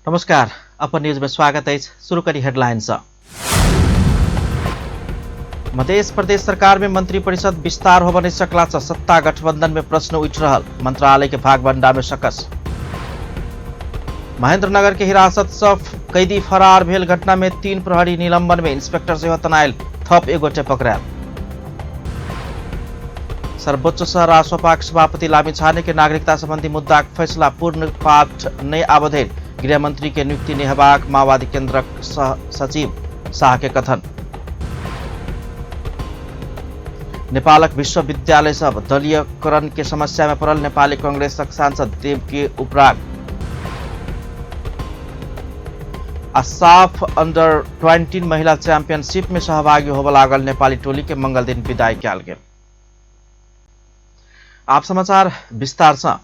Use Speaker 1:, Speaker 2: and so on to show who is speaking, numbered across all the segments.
Speaker 1: नमस्कार, अपन न्यूज में स्वागत है। शुरू करी हेडलाइंस। मध्य प्रदेश सरकार में मंत्री परिषद विस्तार हो बने सकला छ। सत्ता गठबंधन में प्रश्न उठ रहल, मंत्रालय के भागवंडा में सकस। महेंद्रनगर के हिरासत से कैदी फरार भेल घटना में 3 प्रहरी निलंबन में, इंस्पेक्टर से तनायल थप एगोटे पकड़ायल। सर्वोच्च सह रासोपाक सभापति लामिछाने के नागरिकता संबंधी मुद्दा फैसला पूर्ण पाठ नहीं आबोधेर, गृह मंत्री के नियुक्ति नेहबाक माओवादी केंद्र सह सचिव शाह के कथन। नेपालक विश्वविद्यालय सब दलीयकरण के समस्या में पड़ल, नेपाली कांग्रेस सांसद देव के उपराग। साफ अंडर 20 महिला चैंपियनशिप में सहभागी होब लागल नेपाली टोली के मंगल दिन विदाई कयल गेल। आप समाचार विस्तार से।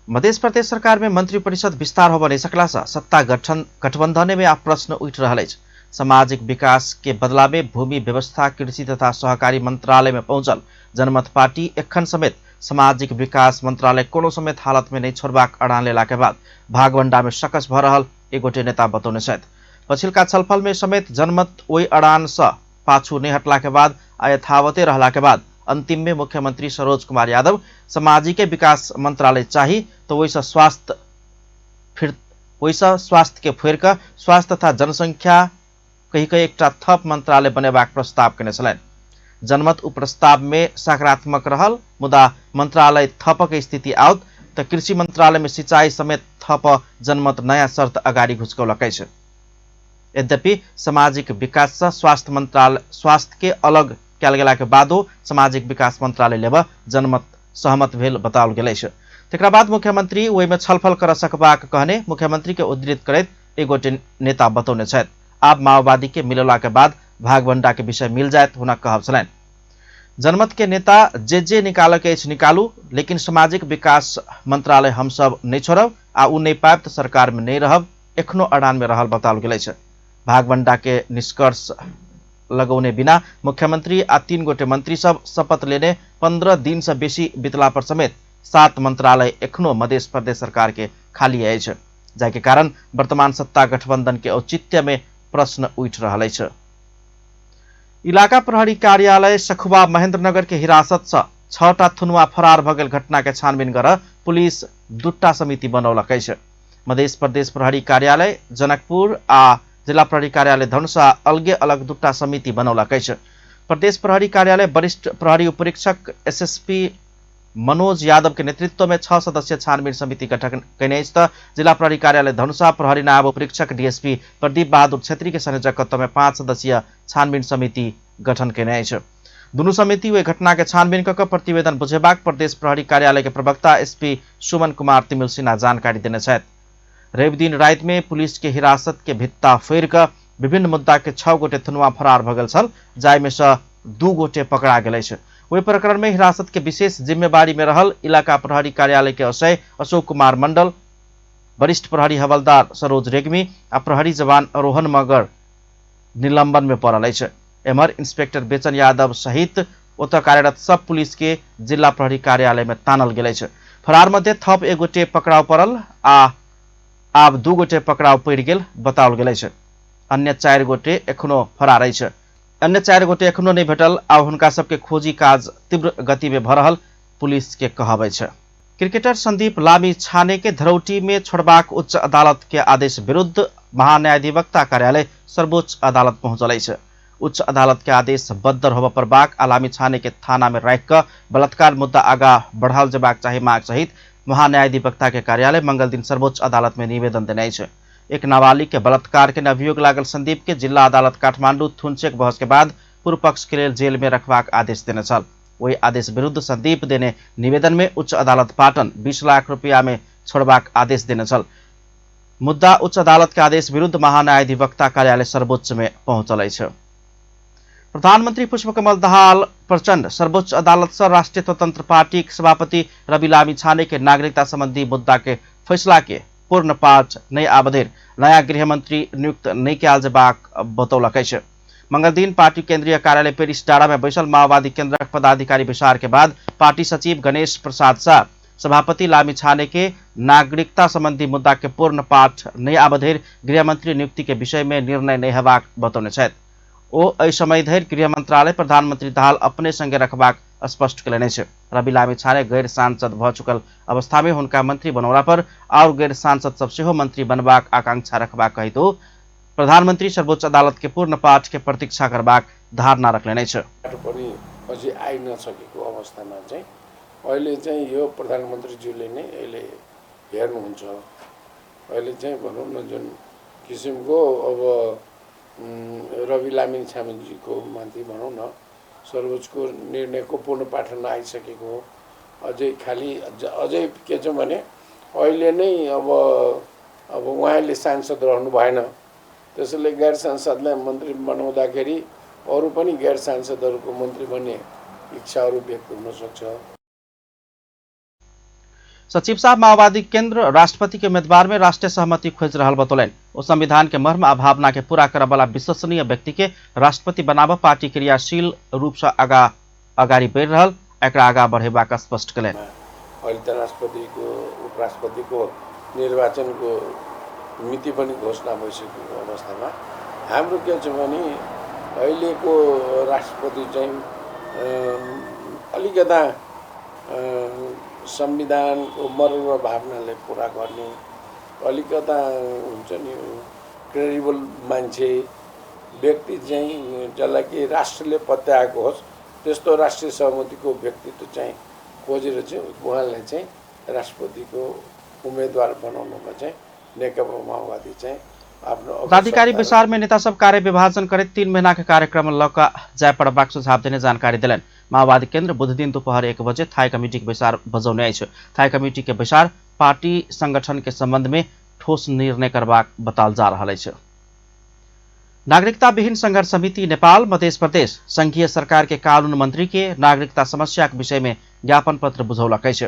Speaker 1: मध्य प्रदेश सरकार में मंत्री परिषद विस्तार हो बने सकला से सत्ता गठबंधन में आप प्रश्न उठ रहा है। सामाजिक विकास के बदला में भूमि व्यवस्था, कृषि तथा सहकारी मंत्रालय में पहुंचल जनमत पार्टी एखन समेत सामाजिक विकास मंत्रालय कोनो समेत हालत में नहीं छोड़बाक अड़ान लेला के बाद भागवंडा में सकस भ रहल एगोटे नेता बतौने छथि। पछिलका छलफल में समेत जनमत ओई अड़ान से पाछू नहीं हटला के बाद आ यथावते रहला के बाद अंतिम में मुख्यमंत्री सरोज कुमार यादव सामाजिक विकास मंत्रालय चाहिए तो वैसा स्वास्थ्य के फेर कर स्वास्थ्य तथा जनसंख्या कही एक थप मंत्रालय बनेबाक प्रस्ताव केने छलैन। जनमत उ प्रस्ताव में सकारात्मक रहल, मुदा मंत्रालय थपक स्थिति आउत तो कृषि मंत्रालय में सिंचाई समेत थप जनमत नया शर्त अगाडि घुचकौलकै छ। यद्यपि सामाजिक विकास से स्वास्थ्य के अलग कयल गेला के बादो सामाजिक विकास मंत्रालय लेब जनमत सहमत भेल बताओल गेलै छ। तकरा बाद मुख्यमंत्री ओहि में छलफल कर सकबाक कहने मुख्यमंत्री के उद्धृत करैत एगोटे नेता बतौने छथि। आप माओवादी के मिलला के बाद भागवंडा के विषय मिल जायत हुना कहब छलैन। जनमत के नेता जे निकाल के निकालू, लेकिन सामाजिक विकास मंत्रालय हम सब नहीं छोड़ब आ उ नहीं पायब तो सरकार में नहीं रहब, एखनो अड़ान में रहल बताओल गेलै छ। भागवंडा के निष्कर्ष लगौने बिना मुख्यमंत्री आ 3 गोटे मंत्री सब शपथ लेने 15 दिन से बेसी बितला पर समेत 7 मंत्रालय एखनो मध्य प्रदेश सरकार के खाली अछि, जाके कारण वर्तमान सत्ता गठबंधन के औचित्य में प्रश्न उठ रहा है। इलाका प्रहरी कार्यालय सखुवा महेंद्रनगर के हिरासत से 6टा थुनुआ फरार भ गेल घटना के छानबीन कर पुलिस 2टा समिति बनौलक अछि। मध्य प्रदेश प्रहरी कार्यालय जनकपुर आ जिला प्रहरी कार्यालय धनुषा अलगे अलग 2टा समिति बनौलक अछि। प्रदेश प्रहरी कार्यालय वरिष्ठ प्रहरी उपरीक्षक एसएसपी मनोज यादव के नेतृत्व में 6 सदस्यीय छानबीन समिति गठन कयने अछि। जिला प्रहरी कार्यालय धनुषा प्रहरी नायब उपरीक्षक डीएसपी प्रदीप बहादुर छेत्री के संयोजकत्व में 5 सदस्यीय छानबीन समिति गठन कयने अछि। दुनू समिति वे घटना के छानबीन क प्रतिवेदन बुझेबाक प्रदेश प्रहरी कार्यालय के प्रवक्ता एसपी सुमन कुमार तिमिल सिन्हा जानकारी देने छथि। रवि दिन रात में पुलिस के हिरासत के भित्ता फेर कर विभिन्न मुद्दा के 6 गोटे थुनुआ फरार भ गेल छल, जाय में से 2 गोटे पकड़ा गेल अछि। वही प्रकरण में हिरासत के विशेष जिम्मेवारी में रहल इलाका प्रहरी कार्यालय के असय अशोक कुमार मंडल, वरिष्ठ प्रहरी हवलदार सरोज रेग्मी आ प्रहरी जवान रोहन मगर निलंबन में पड़ल अछि। एमहर इंस्पेक्टर बेचन यादव सहित ओतऽ कार्यरत सब पुलिस के जिला प्रहरी कार्यालय में तानल गेल अछि। फरार मध्य थप एगोटे पकड़ाव पड़ल आ आब 2 गोटे पकड़ाव पड़ि गेल बताओल गेल अछि। अन्य 4 गोटे एखनो फरार अछि। अन्य 4 गोटे एखनो नहीं भेटल आ हुनका सबके खोजी काज तीव्र गति में भ रहल पुलिस के कहब अछि। क्रिकेटर संदीप लामिछाने के धरौटी में छोड़बाक उच्च अदालत के आदेश विरुद्ध महान्यायाधिवक्ता कार्यालय सर्वोच्च अदालत पहुंचल अछि। उच्च अदालत के आदेश बद्दर होब पर बाक आ लामिछाने के थाना में राख कर बलात्कार मुद्दा आगा बढ़ाल जबाक चाही मांग सहित महान्यायाधिवक्ता के कार्यालय मंगल दिन सर्वोच्च अदालत में निवेदन देने अछि। एक नाबालिग के बलात्कार के अभियोग लागल संदीप के जिला अदालत काठमांडू थुनचेक बहस के बाद पूर्व पक्ष के लिए जेल में रखबाक आदेश देने छल। वही आदेश विरुद्ध संदीप देने निवेदन में उच्च अदालत पाटन 20 लाख रुपया में छोड़बाक आदेश देने छल। मुद्दा उच्च अदालत के आदेश विरुद्ध महान्यायाधिवक्ता कार्यालय सर्वोच्च में पहुंचल अछि। प्रधानमंत्री पुष्पकमल दाहाल प्रचंड सर्वोच्च अदालत से राष्ट्रीय स्वतंत्र पार्टी के सभापति रवि लामिछाने के नागरिकता संबंधी मुद्दा के फैसला के पूर्ण पाठ नहीं आबदेर नया गृह मंत्री नियुक्त नहीं कयल जबाक बतौलक अछि। मंगल दिन पार्टी केंद्रीय कार्यालय पेरिस डाँडा में बैसल माओवादी केंद्रक पदाधिकारी विचार के बाद पार्टी सचिव गणेश प्रसाद शाह सभापति लामिछाने के नागरिकता संबंधी मुद्दा के पूर्ण पाठ नहीं आबधेर गृहमंत्री नियुक्ति के विषय में निर्णय नहीं हेबाक बतौने छथि। ओ एहि समय धरि गृह मंत्रालय प्रधानमंत्री दाहाल अपने संगे रखबाक स्पष्ट कयलनि छै। रवि लामिछाने गैर सांसद भ चुकल अवस्था में हुनका मंत्री बनौला पर और गैर सांसद सब सेहो मंत्री बनबाक आकांक्षा रखबाक कहितो प्रधानमंत्री सर्वोच्च अदालत के पूर्ण पाठ के प्रतीक्षा करबाक धारणा रखले छ।
Speaker 2: अझै आइ नसकेको अवस्थामा चाहिँ अहिले चाहिँ यो प्रधानमन्त्रीज्यूले नै अहिले हेर्नुहुन्छ। अहिले चाहिँ भनौँ न जुन किसिमको अब रवि लामिछानेजीको माथि भनौँ न सर्वोच्चको निर्णयको पूर्ण पाठन आइसकेको हो। अझै खालि अझै के छ भने अहिले नै अब उहाँले सांसद रहनु भएन, त्यसैले गैर सांसदलाई मन्त्री बनाउँदाखेरि अरू पनि गैर सांसदहरूको मन्त्री बन्ने इच्छाहरू व्यक्त हुन सक्छ।
Speaker 1: सचिव साहब माओवादी केंद्र राष्ट्रपति के उम्मीदवार में राष्ट्रीय सहमति खोज रहल बतौलन। वो संविधान के मर्म आ भावना के पूरा करे वाला विश्वसनीय व्यक्ति के राष्ट्रपति बनाब पार्टी क्रियाशील रूप से अगाडि बढ़ रहल, एकरा आगा बढ़ेबाक स्पष्ट कयलनि।
Speaker 2: अहिले त राष्ट्रपतिको उपराष्ट्रपतिको निर्वाचनको मिति पनि घोषणा भइसकेको अवस्थामा हाम्रो के छ भने अहिलेको राष्ट्रपति चाहिँ अलिकता संविधानको मर्म भावनाले पूरा गर्ने अलिकता हुन्छ नि क्रेडिबल मान्छे व्यक्ति चाहिँ जसलाई कि राष्ट्रले पत्याएको होस् त्यस्तो राष्ट्रिय सहमतिको व्यक्तित्व चाहिँ खोजेर चाहिँ उहाँलाई चाहिँ राष्ट्रपतिको उम्मेदवार बनाउनुमा चाहिँ नेकपा माओवादी चाहिँ
Speaker 1: पदाधिकारी विचार में नेता सब कार्य विभाजन करे 3 महीना के कार्यक्रम लौका जाय पड़बाक सुझाव देने जानकारी दिलन। माओवादी केंद्र बुध दिन दोपहर 1 बजे थाई कमिटी के विचार बजौने आइछ। थाई कमिटी के विचार पार्टी संगठन के संबंध में ठोस निर्णय करबाक बताल जा रहल अछि। नागरिकता विहीन संघर्ष समिति नेपाल मध्य प्रदेश संघीय सरकार के कानून मंत्री के नागरिकता समस्या के विषय में ज्ञापन पत्र बुझौलक अछि।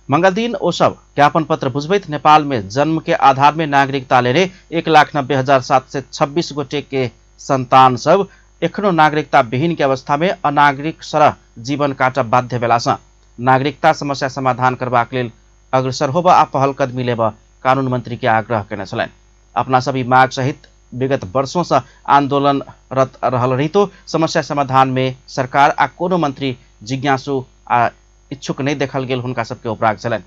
Speaker 1: मंगल दिन ओ सब ज्ञापन पत्र बुझबैत नेपाल में जन्म के आधार में नागरिकता लेने 1,90,726 गोटे के संतान सब एखनो नागरिकता विहीन के अवस्था में अनागरिक सरह जीवन काटब बाध्य भेला सँ नागरिकता समस्या समाधान करबाक लेल अग्रसर होब आ पहल कदमी लेब कानून मंत्री के आग्रह केने छलनि। अपना सभी मांग सहित विगत वर्षों से आंदोलनरत रहल रहितो समस्या समाधान में सरकार आ कोनो मंत्री जिज्ञासु आ इच्छुक नहीं देखल गेल हुनका सबके उपराग छलनि।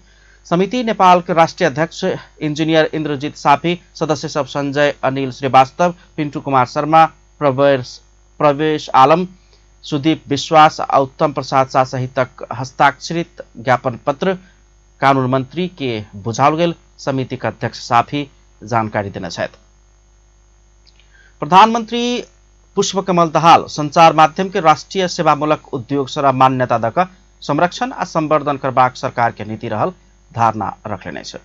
Speaker 1: समिति नेपाल के राष्ट्रीय अध्यक्ष इंजीनियर इंद्रजीत साफी, सदस्य सब संजय अनिल श्रीवास्तव, पिंटू कुमार शर्मा, प्रवेश आलम, सुदीप विश्वास आ उत्तम प्रसाद शाह सहितक हस्ताक्षरित ज्ञापन पत्र कानून मंत्री के बुझाओल गेल। समिति का अध्यक्ष साफी जानकारी देने छथि। प्रधानमंत्री पुष्पकमल दाहाल संचार माध्यम के राष्ट्रीय सेवामूलक उद्योग सर मान्यता दक संरक्षण आ संवर्धन करबाक सरकार के नीति रहल धारणा रखले छ।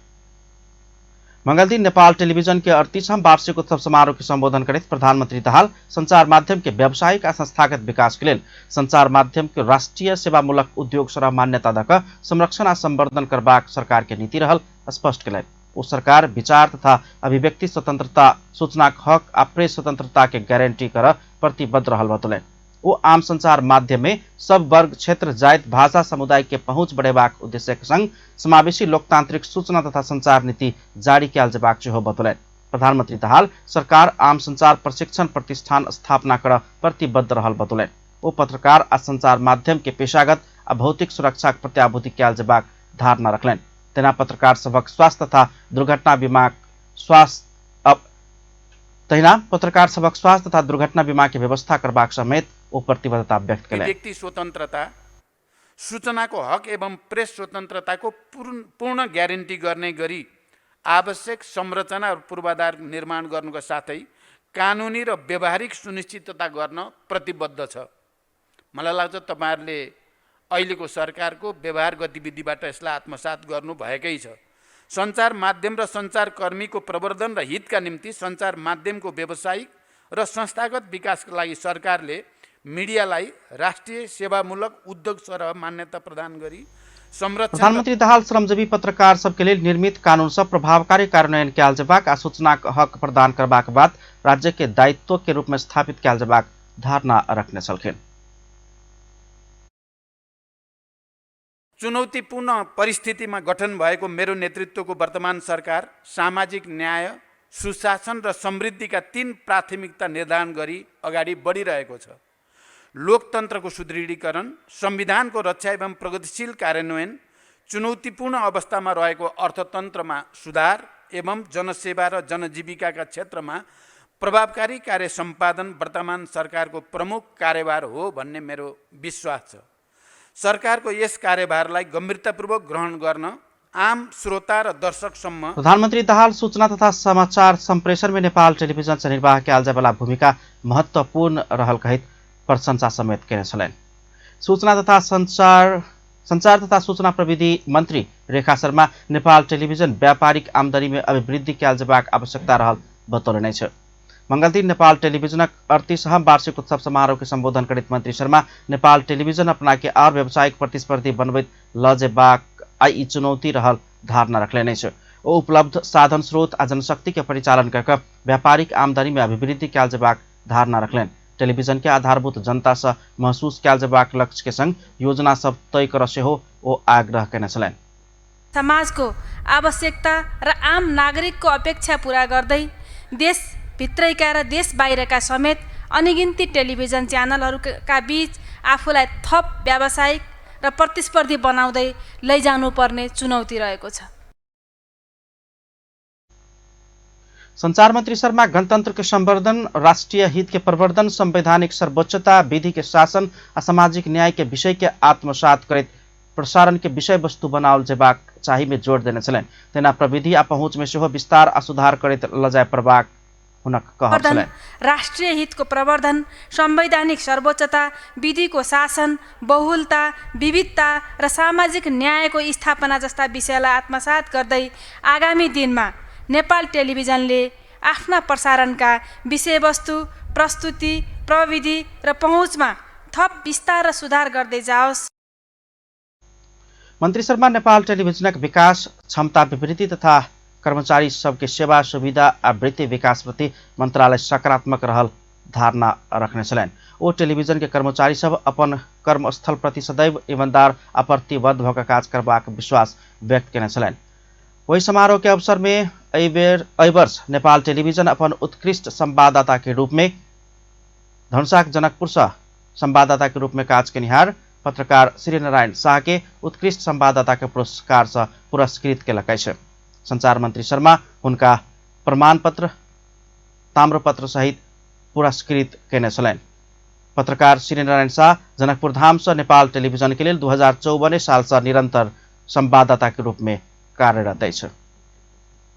Speaker 1: मंगल दिन नेपाल टेलीविजन के 38वां वार्षिक उत्सव समारोह के संबोधन करते प्रधानमंत्री दाहाल संचार माध्यम के व्यावसायिक आ संस्थागत विकास के लिए संचार माध्यम के राष्ट्रीय सेवामूलक उद्योग सर मान्यता दक संरक्षण आ संवर्धन करबाक सरकार के नीति रहल स्पष्ट कयलनि। ओ सरकार विचार तथा अभिव्यक्ति स्वतंत्रता, सूचना हक आ प्रेस स्वतंत्रता के गारंटी कर प्रतिबद्ध रहल बतौलनि। वो आम संचार माध्यम में सब वर्ग, क्षेत्र, जाति, भाषा, समुदाय के पहुंच बढ़ेबाक उद्देश्य के संग समावेशी लोकतांत्रिक सूचना तथा संचार नीति जारी कयल जेबाक सेहो बतौलनि। प्रधानमंत्री दाहाल सरकार आम संचार प्रशिक्षण प्रतिष्ठान स्थापना कर प्रतिबद्ध रहल बतौलनि। वो पत्रकार आ संचार माध्यम के पेशागत आ भौतिक सुरक्षा प्रत्याभूति कयल जेबाक धारणा रखलनि। तेना पत्रकार सबक स्वास्थ्य तथा दुर्घटना बीमा के व्यवस्था करबाक समेत वो प्रतिबद्धता व्यक्त कयलनि।
Speaker 3: व्यक्ति स्वतन्त्रता, सूचनाको हक एवं प्रेस स्वतन्त्रताको पूर्ण ग्यारेन्टी गर्ने गरी आवश्यक संरचना र पूर्वाधार निर्माण गर्नुको साथै कानुनी र व्यवहारिक सुनिश्चितता गर्न प्रतिबद्ध छ। मलाई लाग्छ तपाईहरुले अहिलेको सरकारको व्यवहार गतिविधिबाट यसलाई आत्मसात गर्नु भएकै छ। सञ्चार माध्यम र सञ्चारकर्मीको प्रवर्धन र हितका निम्ति सञ्चार माध्यमको व्यावसायिक र संस्थागत विकासका लागि सरकारले मीडियालाई राष्ट्रिय सेवामूलक उद्योग सरह मान्यता प्रदान गरी संरक्षण।
Speaker 1: प्रधानमंत्री दाहाल श्रमजीवी पत्रकार सबके लिए निर्मित कानून सब प्रभावकारी कार्यान्वयन कयल जेबाक आ सूचना हक प्रदान करबाक बाद राज्य के दायित्व के रूप में स्थापित कयल जेबाक धारणा रखने छलखिन।
Speaker 3: चुनौतीपूर्ण परिस्थितिमा गठन भएको मेरो नेतृत्वको वर्तमान सरकार सामाजिक न्याय, सुशासन र समृद्धिका 3 प्राथमिकता निर्धारण गरी अगाडि बढिरहेको छ। लोकतन्त्रको सुदृढीकरण, संविधानको रक्षा एवं प्रगतिशील कार्यान्वयन, चुनौतीपूर्ण अवस्थामा रहेको अर्थतन्त्रमा सुधार एवं जनसेवा र जनजीविकाका क्षेत्रमा प्रभावकारी कार्य सम्पादन वर्तमान सरकारको प्रमुख कार्यभार हो भन्ने मेरो विश्वास छ। सरकारको यस कार्यभारलाई गम्भीरतापूर्वक ग्रहण गर्न आम श्रोता र दर्शकसम्म
Speaker 1: प्रधानमन्त्री दाहाल सूचना तथा समाचार सम्प्रेषण में नेपाल टेलिभिजन से निर्वाह के आलजाबेला भूमिका महत्वपूर्ण रहल कहित प्रशंसा समेत केने छलैन। सूचना तथा संचार तथा सूचना प्रविधि मंत्री रेखा शर्मा नेपाल टेलिभिजन व्यापारिक आमदनी में अभिवृद्धि के आलजाबाक आवश्यकता रहल बतौले छ। मंगल दिन नेपाल टेलिभिजनक 38वां वार्षिक उत्सव समारोह के संबोधन करित मंत्री शर्मा नेपाल टेलिभिजन अपना के और व्यावसायिक प्रतिस्पर्धी बनबैत लजेबाक आई चुनौती रहल धारणा रखले छ। ओ उपलब्ध साधन स्रोत आ जनशक्ति के परिचालन करके व्यापारिक आमदनी में अभिवृद्धि कैल जबाक धारणा रखलेन। टेलिभिजन के आधारभूत जनता से महसूस कैल जबाक लक्ष्य के संग योजना सब तय करसे हो ओ आग्रह केने छलेन।
Speaker 4: समाजको आवश्यकता र आम नागरिकको अपेक्षा पूरा गर्दै देश भित्रैका र देश बाहिरका समेत अनिगिन्ती टेलिभिजन च्यानलहरूका बीच आफूलाई थप व्यावसायिक र प्रतिस्पर्धी बनाउँदै लैजानुपर्ने चुनौती रहेको छ।
Speaker 1: संचार मंत्री शर्मा गणतंत्र के संवर्धन, राष्ट्रीय हित के प्रवर्धन, संवैधानिक सर्वोच्चता, विधि के शासन, असामाजिक न्याय के विषय के आत्मसात करित प्रसारण के विषय वस्तु बनावल जेबाक चाही में जोड़ देने छलेन। तेना प्रविधि आ पहुँच में सेहो विस्तार आ सुधार करित लजाय प्रभाग हुनक कहल छलेन।
Speaker 4: राष्ट्रिय हितको प्रवर्धन, संवैधानिक सर्वोच्चता, विधिको शासन, बहुलता, विविधता र सामाजिक न्यायको स्थापना जस्ता विषयलाई आत्मसात गर्दै आगामी दिनमा नेपाल टेलिभिजनले आफ्ना प्रसारणका विषयवस्तु, प्रस्तुति, प्रविधि र पहुँचमा थप विस्तार र सुधार गर्दै जाओस्।
Speaker 1: मंत्री शर्मा नेपाल टेलिभिजनक विकास, क्षमता वृद्धि तथा कर्मचारी सबके सेवा सुविधा आ वृत्ति विकास प्रति मंत्रालय सकारात्मक रहल धारणा रखने छलेन। ओ टेलिभिजन के कर्मचारी सब अपन कर्मस्थल प्रति सदैव ईमानदार आ प्रतिबद्ध भऽ काज करबाक विश्वास व्यक्त केने छलेन। वही समारोह के अवसर में एहि वर्ष नेपाल टेलिभिजन अपन उत्कृष्ट संवाददाता के रूप में धनुषाक जनकपुर से संवाददाता के रूप में काज केनिहार पत्रकार श्रीनारायण शाह के उत्कृष्ट संवाददाता के पुरस्कार से पुरस्कृत केलक अछि। संचार मंत्री शर्मा उनका प्रमाण पत्र, ताम्रपत्र सहित पुरस्कृत केने छलैन। पत्रकार श्रीनारायण शाह जनकपुर धाम से नेपाल टेलिभिजन के लिए 2054 साल से निरंतर संवाददाता के रूप में कार्यरत अछि।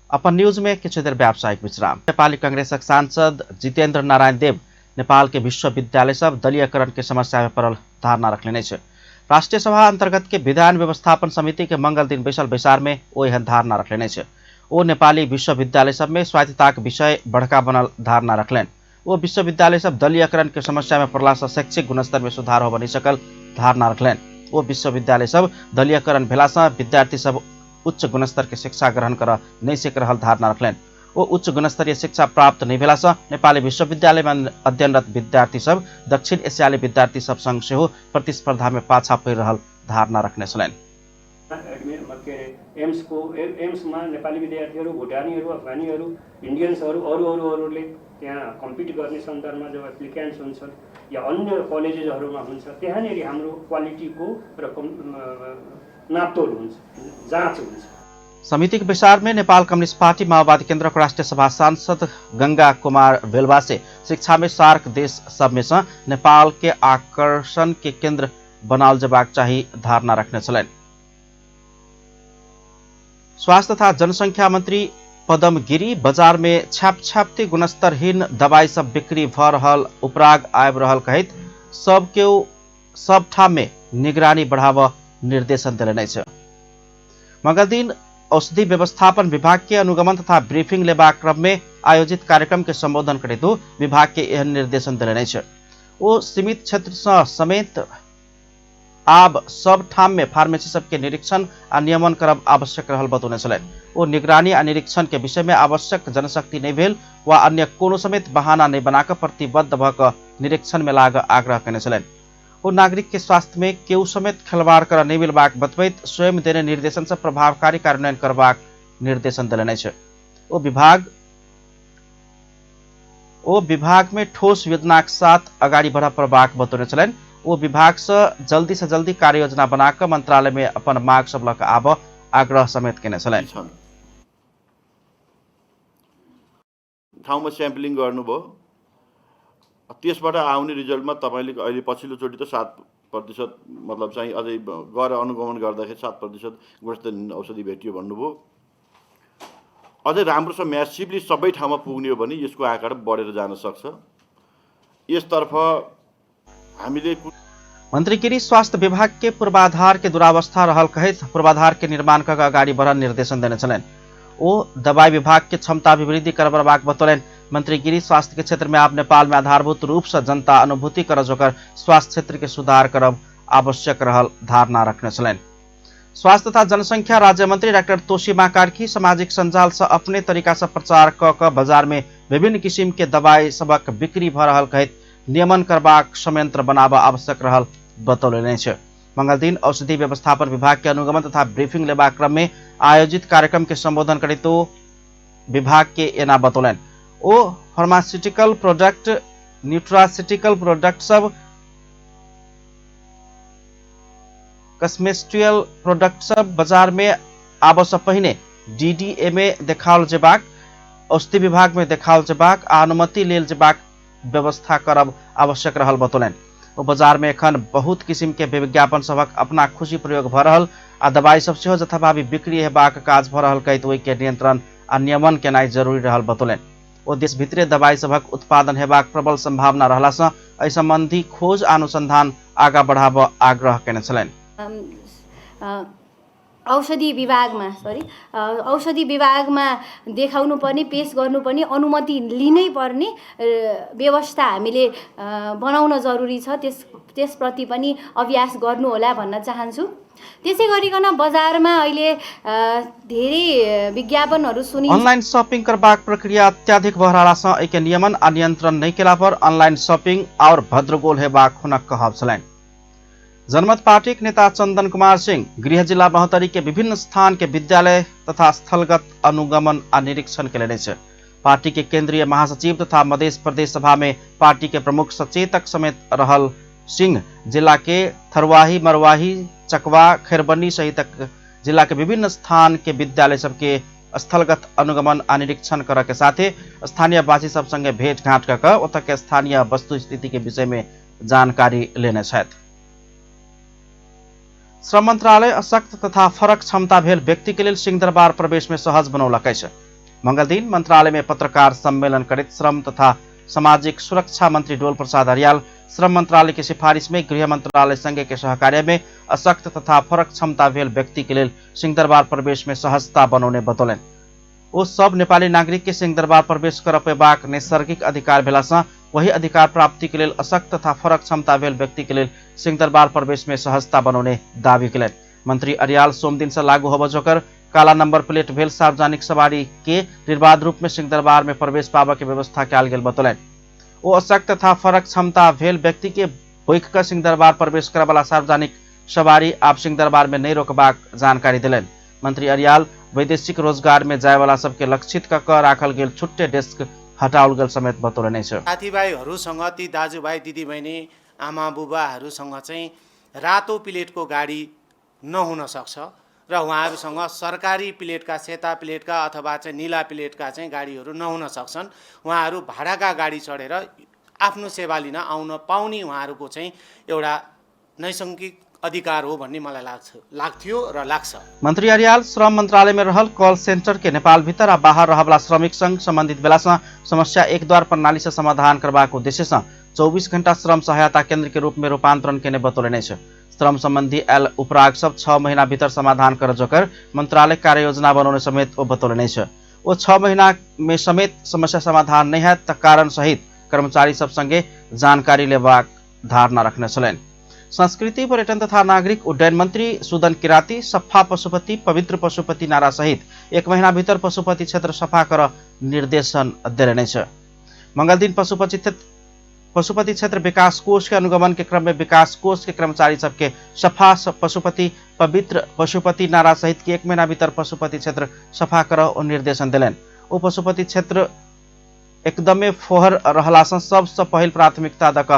Speaker 1: अपन न्यूज में किछु देर व्यावसायिक विश्राम। नेपाली कांग्रेसक सांसद जितेन्द्र नारायण देव नेपाल के विश्वविद्यालय सब दलीयकरण के समस्या में पड़ल धारणा रखले छ। राष्ट्रीय सभा अंतर्गत के विधान व्यवस्थापन समिति के मंगल दिन बैसल बैसार में ओ एहन धारणा रखले छ। ओ नेपाली विश्वविद्यालय सब में स्वायत्तताक विषय बढ़का बनल धारणा रखलेन। ओ विश्वविद्यालय सब दलीयकरण के समस्या में पड़ला से शैक्षिक गुणस्तर में सुधार हो बनी सकल धारणा रखलेन। ओ विश्वविद्यालय सब दलीयकरण भेला से विद्यार्थी सब उच्च गुणस्तर के शिक्षा ग्रहण कर नहीं सक रहल धारणा रखलेन। ओ उच्च गुणस्तरीय शिक्षा प्राप्त नहीं भेला से नेपाली विश्वविद्यालय में अध्ययनरत विद्यार्थी सब दक्षिण एशियाली विद्यार्थी सब संग सेहो प्रतिस्पर्धा में पाछा पड़ रहल धारणा रखने छलेन।
Speaker 5: एम्समा नेपाली विद्यार्थीहरू, भुटानीहरू, अफगानीहरू, इन्डियन्सहरू, अरूले त्यहाँ कम्पिट गर्ने सन्दर्भमा जब एप्लिकेन्ट्स हुन्छन् या अन्य कलेजेसहरूमा हुन्छ त्यहाँनिर हाम्रो क्वालिटीको र नापतोल हुन्छ, जाँच हुन्छ।
Speaker 1: समिति के विचार में नेपाल कम्युनिस्ट पार्टी माओवादी केंद्र को राष्ट्रीय सभा सांसद गंगा कुमार बेलवा से शिक्षा में सार्क देश सब में से नेपाल के आकर्षण के केंद्र बनाल जबाक चाही धारणा रखने छलेन। स्वास्थ्य तथा जनसंख्या मंत्री पदम गिरी बाजार में छापछाप्ती गुणस्तरहीन दवाई सब बिक्री भ रहल उपराग आब रहल कहित सब ठाम में निगरानी बढ़ाव निर्देशन दिले छ। मंगल दिन औषधि व्यवस्थापन विभाग के अनुगमन तथा ब्रीफिंग लेबा क्रम में आयोजित कार्यक्रम के संबोधन करते विभाग के यह निर्देशन दिले छ। ओ सीमित क्षेत्र से समेत आब सब ठाम में फार्मेसी सबके निरीक्षण आ नियमन करब आवश्यक रहल बतौने छलेन। ओ निगरानी आ निरीक्षण के विषय में आवश्यक जनशक्ति नहीं भेल वा अन्य कोनो समेत बहाना नहीं बनाकर प्रतिबद्ध भक निरीक्षण में लाग आग्रह केने छलेन। वो नागरिक के स्वास्थ्य में केहू समेत खिलवाड़ कर नहीं मिलबाक बतबैत स्वयं देने निर्देशन से प्रभावकारी कार्यान्वयन करबाक निर्देशन दिलने छै। ओ विभाग में ठोस योजना के साथ अगाडि बढ़ प्रबाक बतौने छलनि। वो विभाग से जल्दी कार्य योजना बनाकर मंत्रालय में अपन माग सब लक आब आग्रह समेत केने छलनि।
Speaker 6: ठाउँमा स्याम्पलिङ गर्नुभयो, त्यसबाट आउने रिजल्टमा तपाईँले अहिले पछिल्लोचोटि त 7% मतलब चाहिँ अझै गएर अनुगमन गर्दाखेरि 7% गुणस्तरीय औषधि भेटियो भन्नुभयो। अझै राम्रोसँग म्यासिभली सबै ठाउँमा पुग्ने हो भने यसको आँकडा बढेर जान सक्छ। यसतर्फ हामीले
Speaker 1: मंत्री गिरी स्वास्थ्य विभाग के पूर्वाधार के दुरावस्था रहल कहित पूर्वाधार के निर्माण कर अगाडि बढ़न निर्देशन देने छलनि। ओ दवाई विभाग के क्षमता अभिवृद्धि करबाक बतौलनि। मंत्री गिरी स्वास्थ्य के क्षेत्र में आप नेपाल में आधारभूत रूप से जनता अनुभूति कर जोकर स्वास्थ्य क्षेत्र के सुधार करब आवश्यक रहल धारणा रखने छलनि। स्वास्थ्य तथा जनसंख्या राज्य मंत्री डाक्टर तोशीमा कार्की सामाजिक संजाल से अपने तरीका से प्रचार क बाजार में विभिन्न किसिम के दवाई सबक बिक्री भ रहल कहित नियमन करबाक संयंत्र बनाब आवश्यक रहल बतौलनि छ। मंगल दिन औषधि व्यवस्थापन विभाग के अनुगमन तथा ब्रीफिंग लेबा क्रम में आयोजित कार्यक्रम के संबोधन करित विभाग के एना बतौलनि। ओ फार्मास्यूटिकल प्रोडक्ट, न्यूट्रासिटिकल प्रोडक्ट सब, कस्मेस्ट्रियल प्रोडक्ट सब बाजार में आब से पहिने डीडीए में देखाओल जेबाक, औषधि विभाग में देखाओल जेबाक आ अनुमति लेल जेबाक व्यवस्था करब आवश्यक रहल बतौलनि। ओ बाजार में एखन बहुत किसिम के विज्ञापन सबक अपना खुशी प्रयोग भ रहल आ दवाई सब सेहो जथाभावी बिक्री हेबाक काज भ रहल कहित ओहि के नियंत्रण आ नियमन केनाई जरूरी रहल बतौलनि। ओ देश भित्रे दवाई सबक उत्पादन हेबाक प्रबल संभावना रहला से एहि संबंधी खोज अनुसंधान आगा बढ़ाब आग्रह केने छलनि।
Speaker 7: औषधि विभागमा देखाउनु पर्ने, पेश गर्नुपर्ने, अनुमति लिनै पर्ने व्यवस्था हामीले बनाउन जरुरी छ। त्यसप्रति पनि अभ्यास गर्नु होला भन्न चाहन्छु। त्यसै गरिकन बजारमा अहिले धेरै विज्ञापनहरू सुनिन्छ।
Speaker 1: ऑनलाइन शॉपिंग करबाक प्रक्रिया अत्याधिक बहराला से एके नियमन आ नियंत्रण नहीं केला पर ऑनलाइन शॉपिंग और भद्रगोल हेबाक हुनक कहब छलनि। जनमत पार्टी के नेता चंदन कुमार सिंह गृह जिला महोत्तरी के विभिन्न स्थान के विद्यालय तथा स्थलगत अनुगमन आ निरीक्षण के छै। पार्टी के केंद्रीय महासचिव तथा मध्य प्रदेश सभा में पार्टी के प्रमुख सचेतक समेत रहल सिंह जिला के थरवाही, मरवाही, चकवा, खैरबनी सहित जिला के विभिन्न स्थान के विद्यालय सबके स्थलगत अनुगमन आ निरीक्षण करे के साथे स्थानीय वासी सब संगे भेंट घाट कर ओतऽ के स्थानीय वस्तु स्थिति के विषय में जानकारी लेने छथि। श्रम मंत्रालय अशक्त तथा फरक क्षमता भेल व्यक्ति के लिए सिंहदरबार प्रवेश में सहज बनौलक अछि। मंगल दिन मंत्रालय में पत्रकार सम्मेलन करित श्रम तथा सामाजिक सुरक्षा मंत्री डोल प्रसाद हरियाल श्रम मंत्रालय की सिफारिश में गृह मंत्रालय संघ के सहकार्य में अशक्त तथा फरक क्षमता भेल व्यक्ति के लिए सिंहदरबार प्रवेश में सहजता बनौने बतौलनि। ओ सब नेपाली नागरिक के सिंहदरबार प्रवेश कर पेबाक नैसर्गिक अधिकार भेला से वही अधिकार प्राप्ति के लिए अशक्त तथा फरक क्षमता भेल व्यक्ति के लिए सिंहदरबार प्रवेश में सहजता बनौने दावी केलनि। मंत्री अरियाल सोम दिन से लागू होब जोकर काला नंबर प्लेट भेल सार्वजनिक सवारी के निर्बाध रूप में सिंहदरबार में प्रवेश पाबा के व्यवस्था कयल गेल बतौलनि। ओ अशक्त तथा फरक क्षमता भेल व्यक्ति के बैक कर सिंहदरबार प्रवेश करे वाला सार्वजनिक सवारी आप सिंहदरबार में नहीं रोकबाक जानकारी दिलनि। मंत्री अरियाल वैदेशिक रोजगार में जाए वाला सबके लक्षित कर राखल गेल छुट्टे डेस्क हटाउल गेल समेत बतौलनि छ।
Speaker 8: साथीभाइहरूसँग ती दाजुभाइ दिदीबहिनी आमा बुबाहरूसँग चाहिँ रातो प्लेटको गाडी नहुन सक्छ र उहाँहरूसँग सरकारी प्लेटका, सेता प्लेटका अथवा चाहिँ नीला प्लेटका चाहिँ गाडीहरू नहुन सक्छन्। उहाँहरू भाडाका गाडी चढेर आफ्नो सेवा लिन आउन पाउने उहाँहरूको चाहिँ एउटा नैसर्गिक अधिकार हो भन्ने मलाई लाग्थ्यो र लाग्छ।
Speaker 1: मंत्री अरियाल श्रम मंत्रालय में रहल कॉल सेंटर के नेपाल भीतर आ बाहर रहला श्रमिक संग संबंधित बेला से समस्या एक द्वार प्रणाली से समाधान करबाक उद्देश्य से 24 घंटा श्रम सहायता केंद्र के रूप में रूपांतरण केने बतौलनि छ। श्रम संबंधी उपराग सब 6 महीना भीतर समाधान कर जोकर मंत्रालय कार्य योजना बनाने समेत ओ बतौलनि छ। ओ 6 महीना में समेत समस्या समाधान नहीं है त कारण सहित कर्मचारी सब संगे जानकारी लेबाक धारणा रखने छलनि। संस्कृति, पर्यटन तथा नागरिक उड्डयन मंत्री सुदन किराती सफा पशुपति, पवित्र पशुपति नारा सहित 1 महीना भीतर पशुपति क्षेत्र सफा कर निर्देशन दिलनि छ। मंगल दिन पशुपति क्षेत्र विकास कोष के अनुगमन के क्रम में विकास कोष के कर्मचारी सबके सफा पशुपति पवित्र पशुपति नारा सहित के 1 महीना भीतर पशुपति क्षेत्र सफा कर और निर्देशन दिलन। ओ पशुपति क्षेत्र एकदमै फोहर रहलासँ सबसँ पहिल प्राथमिकता दक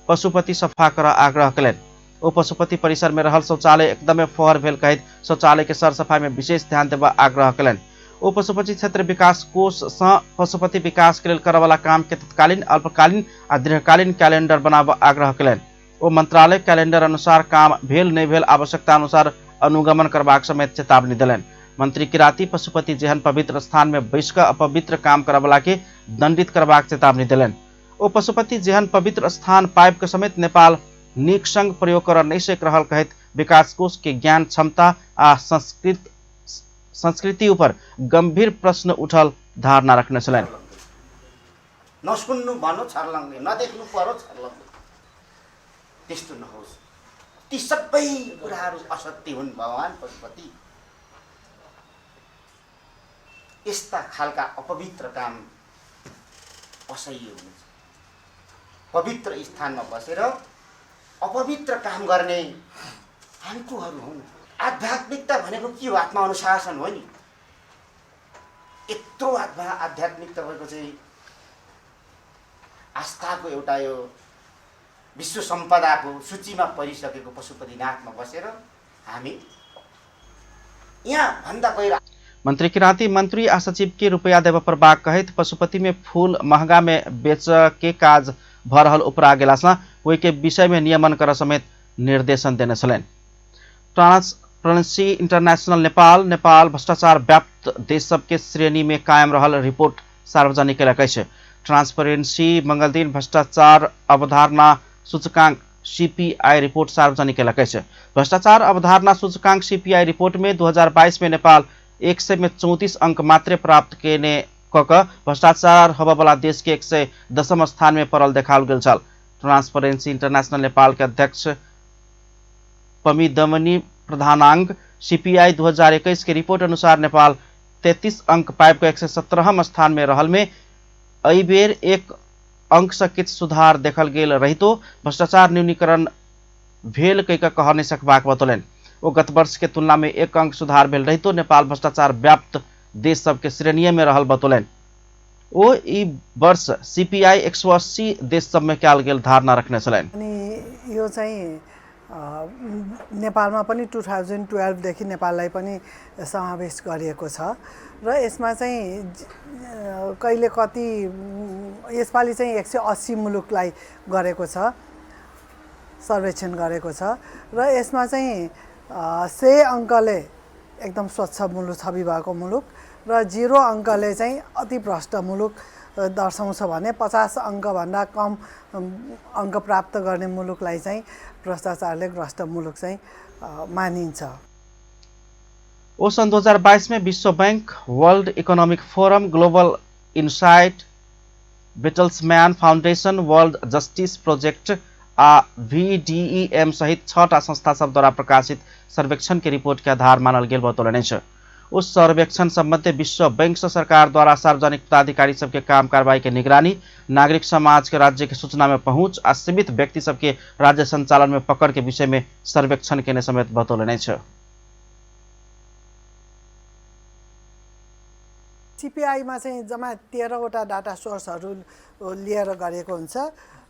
Speaker 1: पशुपति सफा कर आग्रह कयलनि। ओ पशुपति परिसर में रहल शौचालय एकदमै फोहर भेल कहैत शौचालय के सरसफाई में विशेष ध्यान देबा आग्रह कयलनि। ओ पशुपति क्षेत्र विकास कोष सँ पशुपति विकास के लेल करवाला काम के तत्कालीन अल्पकालीन आ दीर्घकालीन कैलेंडर बनाबा आग्रह कयलनि। ओ मंत्रालय कैलेंडर अनुसार काम भेल नहीं भेल आवश्यकता अनुसार अनुगमन करबाक समेत चेतावनी दिलनि। मंत्री किराती पशुपति जेहन पवित्र स्थान में बैस कऽ अपवित्र काम करवला के दंडित करबाक चेतावनी दिलनि। ओ पशुपति जेहन पवित्र स्थान पाइप के समेत नेपाल नीक संग प्रयोग कर नहीं सक रहल कहैत विकास कोष के ज्ञान क्षमता आ संस्कृति ऊपर गंभीर प्रश्न उठल धारणा रखने छलनि।
Speaker 9: नसुन्नु भन्नु छर्लङ्गे, नदेख्नु परो छर्लङ्गे, त्यस्तो नहोस्। ती सबै कुराहरू असत्य हुन् भगवान पशुपति। यस्ता खालका अपवित्र काम असह्य हुनेछ। पवित्र स्थानमा बसेर अपवित्र काम गर्ने हामी कोहरू हौँ। आध्यात्मिकता भनेको के हो? आत्मा अनुशासन हो नि। यत्रो आध्यात्मिकता भएको चाहिँ आस्थाको एउटा यो विश्व सम्पदाको सूचीमा परिसकेको पशुपतिनाथमा बसेर हामी यहाँ भन्दा गएर
Speaker 1: मंत्री किराती मंत्री आ सचिव के रुपया देव प्रभाग कहैत पशुपति में फूल महंगा में बेच के काज भ रहल उपरा गेलासँ ओहि के विषय में नियमन कर समेत निर्देशन देने छलनि। ट्रांसपेरेंसी इंटरनेशनल नेपाल भ्रष्टाचार व्याप्त देश सबके श्रेणी में कायम रहल रिपोर्ट सार्वजनिक कयलक अछि। ट्रांसपेरेंसी मंगल दिन भ्रष्टाचार अवधारणा सूचकांक CPI रिपोर्ट सार्वजनिक कयलक अछि। भ्रष्टाचार अवधारणा सूचकांक CPI रिपोर्ट में 2022 में नेपाल 100 में 34 अंक मात्र प्राप्त केने कऽ भ्रष्टाचार होबवला देश के 110 स्थान में पड़ल देखाओल गेल छल। ट्रांसपेरेंसी इंटरनेशनल नेपाल के अध्यक्ष पमिदमनी प्रधानांग CPI 2021 के रिपोर्ट अनुसार नेपाल 33 अंक पाइप को 117 स्थान में रहल में एहि बेर 1 अंक से किछ सुधार देखल गेल रहितो भ्रष्टाचार न्यूनीकरण भेल कहिकऽ कह नहि सकबाक बतौलनि। ओ गत वर्ष के तुलना में 1 अंक सुधार भेल रहितो नेपाल भ्रष्टाचार व्याप्त देश सबके श्रेणी में रहल बतौलनि। ओ ई वर्ष CPI 180 देश सब में कयल गेल धारणा रखने छलनि।
Speaker 10: अनि यो चाहिँ नेपालमा पनि 2012 देखि नेपाललाई पनि समावेश गरिएको छ र यसमा चाहिँ कहिले कति यसपालि चाहिँ 180 मुलुकलाई गरेको छ, सर्वेक्षण गरेको छ र यसमा चाहिँ 100 अंकले एकदम स्वच्छ मुलुक छवि भएको मुलुक र 0 अंकले चाहिँ अति भ्रष्ट मुलुक दर्शाउँछ भने 50 अंक भन्दा कम अंक प्राप्त गर्ने मुलुकलाई चाहिँ भ्रष्टाचारले ग्रस्त मुलुक चाहिँ मानिन्छ।
Speaker 1: ओ सन् 2022 में विश्व bank, world economic forum, global insight, Bertelsmann foundation, world justice project आ VDEM सहित 6टा संस्था सब द्वारा प्रकाशित सर्वेक्षण के रिपोर्ट के आधार मानल गेल बतौलनि अछि। उस सर्वेक्षण संबंधी विश्व बैंक से सरकार द्वारा सार्वजनिक पदाधिकारी सबके काम कार्रवाई के निगरानी, नागरिक समाज के राज्य के सूचना में पहुंच आ सीमित व्यक्ति सबके राज्य संचालन में पकड़ के विषय में सर्वेक्षण केने समेत बतौलनि अछि।
Speaker 10: CPI मा चाहिँ जम्मा 13 वटा डाटा सोर्सहरू लिएर गरेको हुन्छ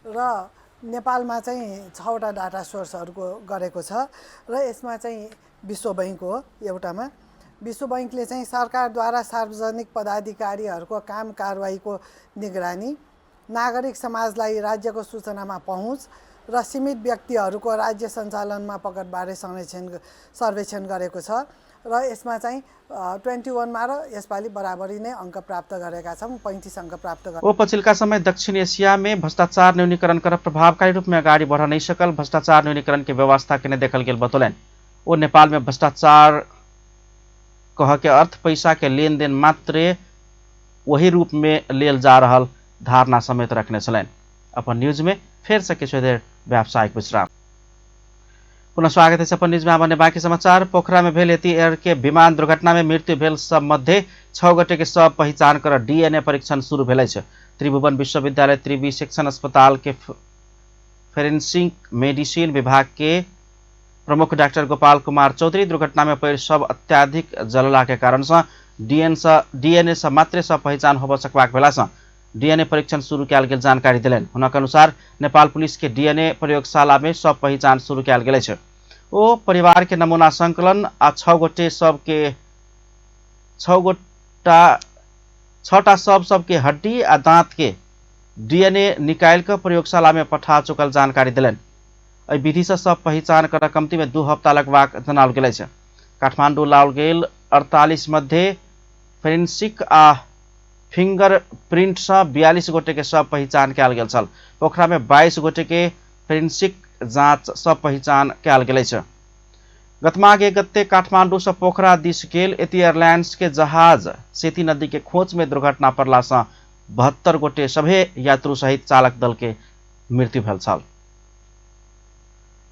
Speaker 10: र नेपालमा चाहिँ 6 वटा डाटा सोर्सहरूको गरेको छ र यसमा चाहिँ विश्व बैंक हो एउटामा। विश्व बैंकले चाहिँ सरकारद्वारा सार्वजनिक पदाधिकारीहरूको काम कारबाहीको निगरानी, नागरिक समाजलाई राज्यको सूचनामा पहुँच र सीमित व्यक्तिहरूको राज्य सञ्चालनमा पकडबारे सर्वेक्षण गरेको छ र यसमा चाहिँ 21 मा र यसपालि बराबरी नै अंक प्राप्त गरेका छौं, 35 अंक प्राप्त गरे।
Speaker 1: ओ पछिल्का समय दक्षिण एशिया में भ्रष्टाचार न्यूनीकरण कर प्रभावकारी रूप में अगाडि बढ़ नहीं सकल भ्रष्टाचार न्यूनीकरण के व्यवस्था केने देखल गेल बतौलनि। ओ नेपाल में भ्रष्टाचार कह के अर्थ पैसा के लेन देन मात्र वही रूप में लेल जा रहल धारणा समेत रखने छलनि। अपन न्यूज में फेर से किछु देर व्यावसायिक विश्राम। पुनः स्वागत है छप्पन न्यूज में भने बाँकी समाचार। पोखरा में भेल यति एयर के विमान दुर्घटना में मृत्यु भेल सब मध्ये 6 गोटे के शव पहचान कर डीएनए परीक्षण शुरू भेल छै। त्रिभुवन विश्वविद्यालय त्रिवी सेक्शन अस्पताल के फोरेंसिक मेडिसिन विभाग के प्रमुख डाक्टर गोपाल कुमार चौधरी दुर्घटना में पैर शव अत्याधिक जलला के कारण से डीएनए से मात्रै शव पहचान होब सकबाक भेला से डीएनए परीक्षण शुरू कयल गेल जानकारी दिलेन। हुनक अनुसार नेपाल पुलिस के डीएनए प्रयोगशाला में शव पहचान शुरू कयल गेल छै। ओ परिवार के नमूना संकलन आ 6 गोटे शव के 6टा शव के हड्डी आ दांत के डीएनए निकाल कर प्रयोगशाला में पठा चुकल जानकारी दिलेन। एहि विधि से शव पहचान कर कम्ती में 2 हफ्ता लगबाक जनाओल गेल छै। काठमाडौँ लाओल गेल 48 मध्ये फोरेंसिक आ फिंगर प्रिंट से 42 गोटे के शव पहचान कयल गेल छल। पोखरा में 22 गोटे के फोरेंसिक जांच शव पहचान कयल गेल छै। गत माघ 1 गते काठमाडौँ से पोखरा दिस गेल यति एयरलाइंस के जहाज सेती नदी के खोज में दुर्घटना पड़ला से 72 गोटे सभे यात्रु सहित चालक दल के मृत्यु भेल छल।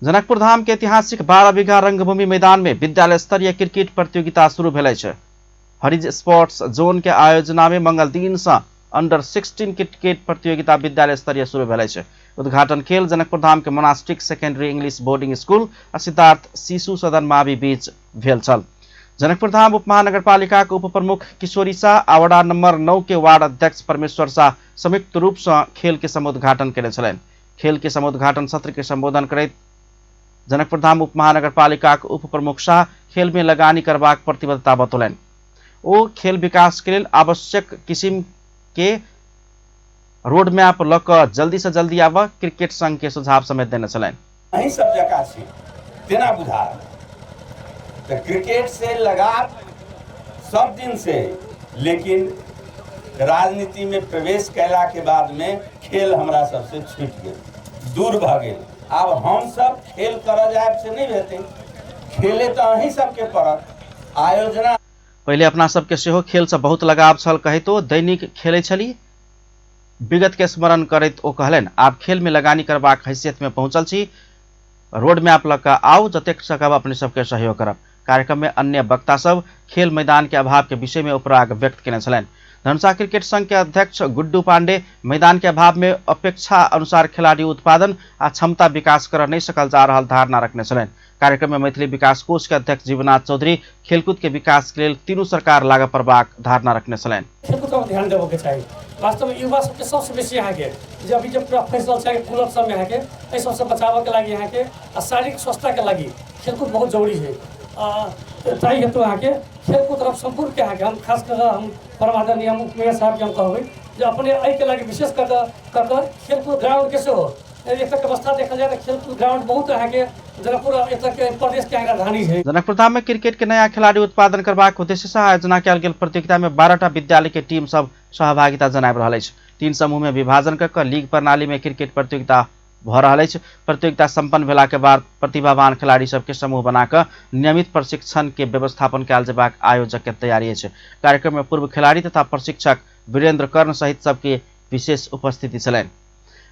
Speaker 1: जनकपुर धाम के ऐतिहासिक 12 बीघा रंगभूमि मैदान में विद्यालय स्तरीय क्रिकेट प्रतियोगिता शुरू भेल छै। हरिज स्पोर्ट्स जोन के आयोजना में मंगल दिन से अंडर 16 क्रिकेट प्रतियोगिता विद्यालय स्तरीय शुरू भेल छै। उद्घाटन खेल जनकपुर धाम के monastic secondary English boarding school और सिद्धार्थ शिशु सदन मावि बीच भेल छल। जनकपुर धाम उपमहानगरपालिका के उप प्रमुख किशोरी शाह आ वडा नंबर 9 के वार्ड अध्यक्ष परमेश्वर शाह संयुक्त रूप से खेल के समुद्घाटन केने छलनि। खेल के समुद्घाटन सत्र के संबोधन करैत जनकपुर धाम उपमहानगरपालिका के उप प्रमुख शाह खेल में लगानी करबाक प्रतिबद्धता बतौलनि। ओ खेल विकास के लिए आवश्यक किसिम के रोड मैप लक जल्दी से जल्दी आब क्रिकेट संघ के सुझाव समेत देने छलनि।
Speaker 11: अहीं सब जगह से तेना बुझा तो क्रिकेट से लगाव सब दिन से, लेकिन राजनीति में प्रवेश कैला के बाद में खेल हमरा सबसे छूट गए, दूर भ गए। अब हम सब खेल कर जाए से नहीं रहते, खेले तो अहीं सबके पड़त। आयोजना
Speaker 1: पहले अपना सबके सेहो खेल से बहुत लगाव छल कहितो दैनिक खेलै छली। विगत के स्मरण करैत ओ कहलनि आब खेल में लगानी करबाक हैसियत में पहुंचल छी। रोड मैप लऽ कऽ आउ, जतेक सकब अपने सबके सहयोग करब। कार्यक्रम में अन्य वक्ता सब खेल मैदान के अभाव के विषय में उपराग व्यक्त केने छलनि। धनुषा क्रिकेट संघ के अध्यक्ष गुड्डू पांडे मैदान के अभाव में अपेक्षा अनुसार खिलाड़ी उत्पादन आ क्षमता विकास कर नहीं सकल जा रहा धारणा रखने छलनि। कार्यक्रम में मैथिली विकास कोष के अध्यक्ष जीवनाथ चौधरी खेलकूद के विकास के लिए तीनों सरकार लागू करबाक धारणा रखने छलनि।
Speaker 5: खेलकूद पर ध्यान देबो के चाहिए। वास्तव में युवा सबके सबसे बेसी यहाँ के जो अभी जो प्रोफेशनल छै क्लब सब में यहाँ के एहि सबसे बचाव के लागि यहाँ के शारीरिक स्वस्थता के लागि खेलकूद बहुत जरूरी है। ताहि हेतु यहाँ के खेलकूद तरफ संपूर्ण के यहाँ के हम खास कर हम परमादरणीय मेयर साहब के हम कहबै जो अपने एहि के लागि विशेष कर खेलकूद ग्राउंड कैसे हो एक व्यवस्था देखल जाए तो खेलकूद ग्राउंड बहुत यहाँ के जनकपुर प्रदेश के राजधानी है।
Speaker 1: जनकपुर धाम में क्रिकेट के नया खिलाड़ी उत्पादन करबाक उद्देश्य से आयोजना कयल गेल प्रतियोगिता में 12टा विद्यालय के टीम सब सहभागिता जनाबि रहल अछि। 3 समूह में विभाजन कऽ कऽ लीग प्रणाली में क्रिकेट प्रतियोगिता भऽ रहल अछि। प्रतियोगिता संपन्न भेला के बाद प्रतिभावान खिलाड़ी सबके समूह बनाकर नियमित प्रशिक्षण के व्यवस्थापन कयल जेबाक आयोजक के तैयारी अछि। कार्यक्रम में पूर्व खिलाड़ी तथा प्रशिक्षक वीरेंद्र कर्ण सहित सबके विशेष उपस्थिति छलनि।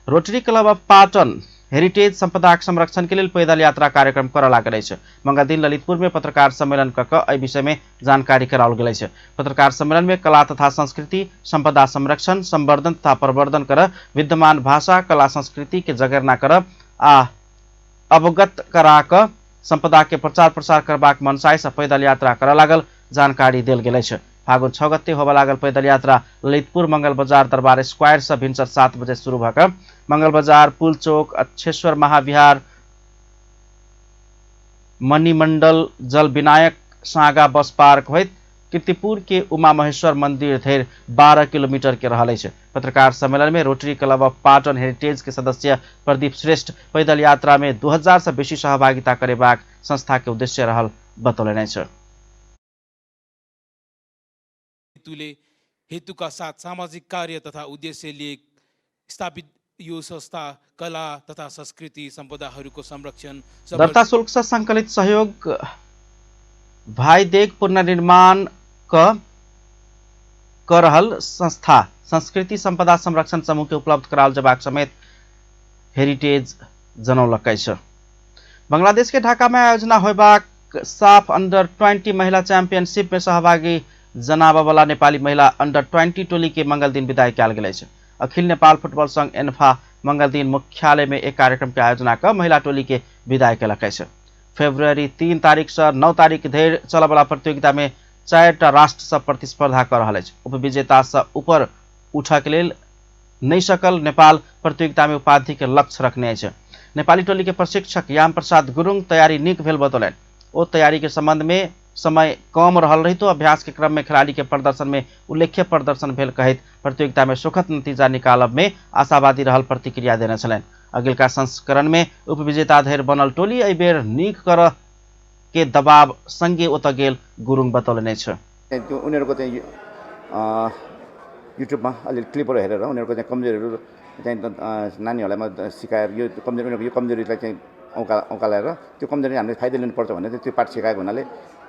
Speaker 1: Rotary club of Patan heritage संपदा संरक्षण के लिए पैदल यात्रा कार्यक्रम करऽ लागल अछि। मंगल दिन ललितपुर में पत्रकार सम्मेलन कऽ कऽ एहि विषय में जानकारी कराओल गेल अछि। पत्रकार सम्मेलन में कला तथा संस्कृति संपदा संरक्षण संवर्धन तथा प्रवर्धन कर विद्यमान भाषा कला संस्कृति के जगेरना करब आ अवगत करा कऽ संपदा के प्रचार प्रसार करबाक मनसाय से पैदल यात्रा करऽ लागल जानकारी देल गेल अछि। फागुन 6 गते होबऽ लागल पैदल यात्रा ललितपुर मंगल बाजार दरबार स्क्वायर से भिनसर 7 बजे शुरू भऽ कऽ मंगल बाजार पुल चौक अच्छेश्वर महाविहार मणिमंडल जल विनायक सागा बस पार्क होइत कीर्तिपुर के उमा महेश्वर मंदिर धरि 12 किलोमीटर के रहल अछि। पत्रकार सम्मेलन में rotary club of Patan heritage के सदस्य प्रदीप श्रेष्ठ पैदल यात्रा में 2000 से बेसी सहभागिता करेबाक संस्था के उद्देश्य रहल बतौलनि अछि।
Speaker 12: हेतु का साथ सामाजिक कार्य तथा उद्देश्य लिए स्थापित यो संस्था कला तथा संस्कृति संपदाहरूको संरक्षण
Speaker 1: दर्ता शुल्क से संकलित सहयोग भाईदेग पुनर्निर्माण कर रहल संस्था संस्कृति संपदा संरक्षण समूह के उपलब्ध कराल जबाक समेत हेरिटेज जनौलक अछि। बांग्लादेश के ढाका में आयोजना होबाक साफ अंडर 20 महिला चैंपियनशिप में सहभागी जनाबा वाला नेपाली महिला अंडर 20 टोली के मंगल दिन विदाई कयल गेल अछि। अखिल नेपाल फुटबॉल संघ एन्फा मंगल दिन मुख्यालय में एक कार्यक्रम के आयोजना कर महिला टोली के विदाई कयलक अछि। फरवरी 3 तारीख से 9 तारीख धरि चलय वाला प्रतियोगिता में 4टा राष्ट्र सब प्रतिस्पर्धा कर रहल अछि। उपविजेता से ऊपर उठक लेल नहीं सकल नेपाल प्रतियोगिता में उपाधि के लक्ष्य रखने अछि। नेपाली टोली के प्रशिक्षक याम प्रसाद गुरुङ तैयारी नीक भेल बतौलनि। ओ तैयारी के संबंध में समय कम रहल रही तो अभ्यास के क्रम में खिलाड़ी के प्रदर्शन में उल्लेख्य प्रदर्शन भेल कहैत प्रतियोगिता में सुखद नतीजा निकालब में आशावादी रहल प्रतिक्रिया देने छलनि। अगिलका संस्करण में उपविजेता धरि बनल टोली एहि बेर नीक कर के दबाव संगे ओतऽ गेल गुरुङ बतौलने छ।
Speaker 13: उनीहरूको चाहिँ युट्युबमा अलि क्लिपहरू हेरेर उनीहरूको चाहिँ कमजोरीहरू चाहिँ नानीहरूलाई म सिकाएर यो कमजोरी उनीहरूको यो कमजोरीलाई चाहिँ औकालेर त्यो कमजोरी हामीले फाइदा लिनुपर्छ भनेर त्यो पाठ सिकाएको हुनाले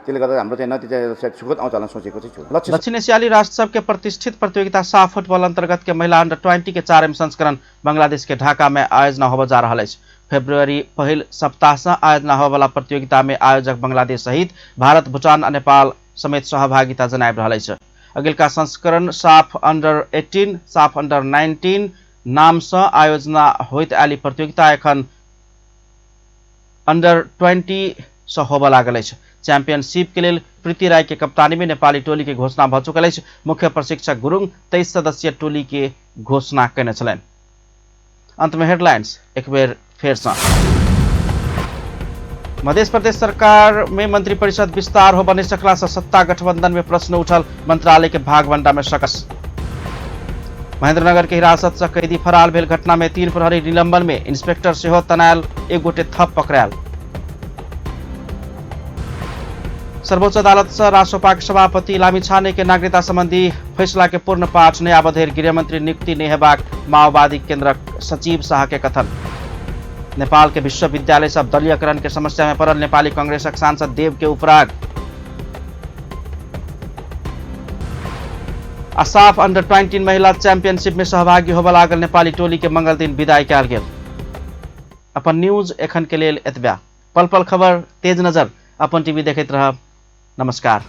Speaker 13: त्यसले गर्दा हाम्रो चाहिँ नतिजा सायद सुखद आउँछ होला सोचेको चाहिँ छु।
Speaker 1: दक्षिण एशियाली राष्ट्र सब के प्रतिष्ठित प्रतियोगिता साफ फुटबॉल अंतर्गत के महिला अंडर 20 के 4वीं संस्करण बांग्लादेश के ढाका में आयोजना होबे जा रहा है। फरवरी पहिल सप्ताह से आयोजना होबे वाला प्रतियोगिता में आयोजक बांग्लादेश सहित भारत, भूटान और नेपाल समेत सहभागिता जनाब रहा है। अगिलका संस्करण साफ अंडर 18, साफ अंडर 19 नाम से आयोजना होइत आली प्रतियोगिता एखन अंडर 20 से होबे लागल है। चैंपियनशिप के लिए प्रीति राय के कप्तानी में नेपाली टोली के घोषणा भ चुकल है। मुख्य प्रशिक्षक गुरुङ 23 सदस्यीय टोली के घोषणा कने छलनि। अंत में हेडलाइंस एक बेर फेर से। मध्य प्रदेश सरकार में मंत्रिपरिषद विस्तार हो बने सकला से सत्ता गठबंधन में प्रश्न उठल, मंत्रालय के भागवंडा में सकस। महेंद्रनगर के हिरासत से कैदी फरार भेल घटना में 3 प्रहरी निलंबन में, इंस्पेक्टर सेहो तनायल, एक गोटे थप पकड़ायल। सर्वोच्च अदालत से रासोपा के सभापति लामिछाने के नागरिकता संबंधी फैसला के पूर्ण पाठ नया बधेर गृहमंत्री नियुक्ति नहीं हेबाक माओवादी केंद्र सचिव शाह के कथन। नेपाल के विश्वविद्यालय सब दलीयकरण के समस्या में पड़ल नेपाली कांग्रेसक सांसद देव के उपराग। असाफ अंडर 20 महिला चैंपियनशिप में सहभागी होबे लागल नेपाली टोली के मंगल दिन विदाई कयल गेल। अपन न्यूज एखन के लेल एतबा। पल पल खबर, तेज नजर अपन टीवी देखैत रहब। नमस्कार।